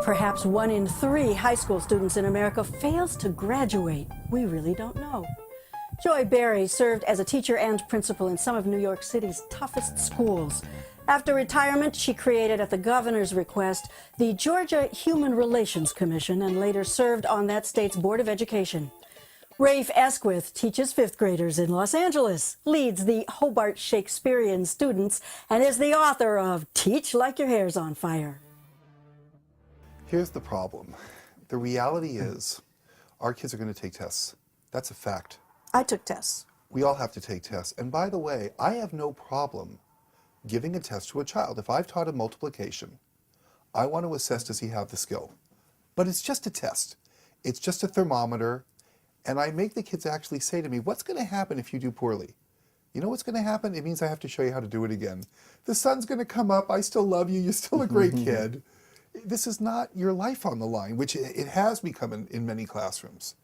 Perhaps 1 in 3 high school students in America fails to graduate. We really don't know. Joy Berry served as a teacher and principal in some of New York City's toughest schools. After retirement, she created, at the governor's request, the Georgia Human Relations Commission and later served on that state's Board of Education. Rafe Esquith teaches 5th graders in Los Angeles, leads the Hobart Shakespearean students, and is the author of Teach Like Your Hair's on Fire. Here's the problem. The reality is our kids are going to take tests. That's a fact. I took tests. We all have to take tests. And by the way, I have no problem giving a test to a child. If I've taught him multiplication, I want to assess, does he have the skill? But it's just a test. It's just a thermometer. And I make the kids actually say to me, what's going to happen if you do poorly? You know what's going to happen? It means I have to show you how to do it again. The sun's going to come up. I still love you. You're still a great kid. This is not your life on the line, which it has become in many classrooms.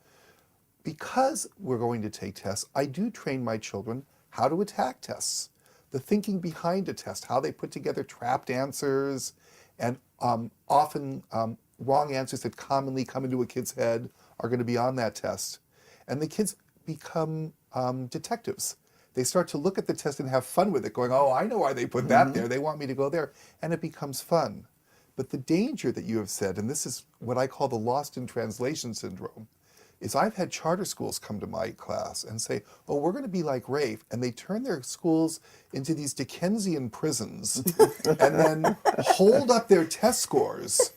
Because we're going to take tests, I do train my children how to attack tests. The thinking behind a test, how they put together trapped answers, and often wrong answers that commonly come into a kid's head are going to be on that test. And the kids become detectives. They start to look at the test and have fun with it, going, oh, I know why they put that there. They want me to go there. And it becomes fun. But the danger that you have said, and this is what I call the lost in translation syndrome, is I've had charter schools come to my class and say, oh, we're going to be like Rafe, and they turn their schools into these Dickensian prisons and then hold up their test scores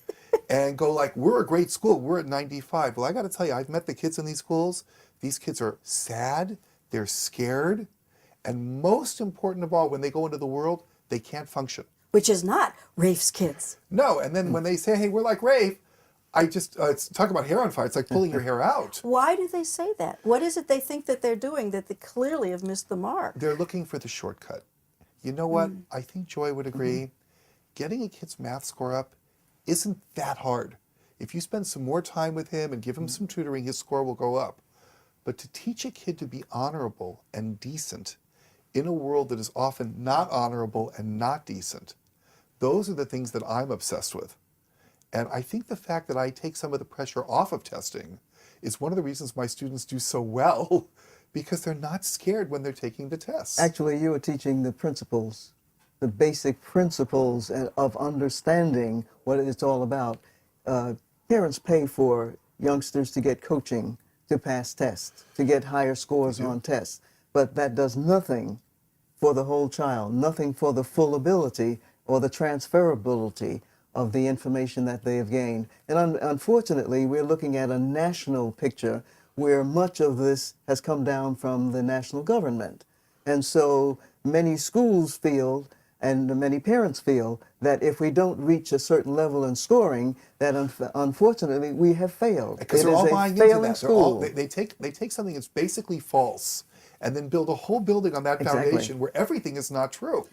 and go like, we're a great school, we're at 95. Well, I got to tell you, I've met the kids in these schools. These kids are sad, they're scared, and most important of all, when they go into the world, they can't function. Which is not Rafe's kids. No, and then when they say, hey, we're like Rafe, I just, talk about hair on fire, it's like pulling your hair out. Why do they say that? What is it they think that they're doing that they clearly have missed the mark? They're looking for the shortcut. You know what? I think Joy would agree. Getting a kid's math score up isn't that hard. If you spend some more time with him and give him some tutoring, his score will go up. But to teach a kid to be honorable and decent in a world that is often not honorable and not decent, those are the things that I'm obsessed with. And I think the fact that I take some of the pressure off of testing is one of the reasons my students do so well, because they're not scared when they're taking the tests. Actually, you were teaching the principles, the basic principles of understanding what it's all about. Parents pay for youngsters to get coaching, to pass tests, to get higher scores on tests, but that does nothing for the whole child, nothing for the full ability or the transferability of the information that they have gained. And unfortunately, we're looking at a national picture where much of this has come down from the national government. And so many schools feel, and many parents feel, that if we don't reach a certain level in scoring, that unfortunately we have failed. Because they're all buying into that. They take something that's basically false and then build a whole building on that foundation where everything is not true.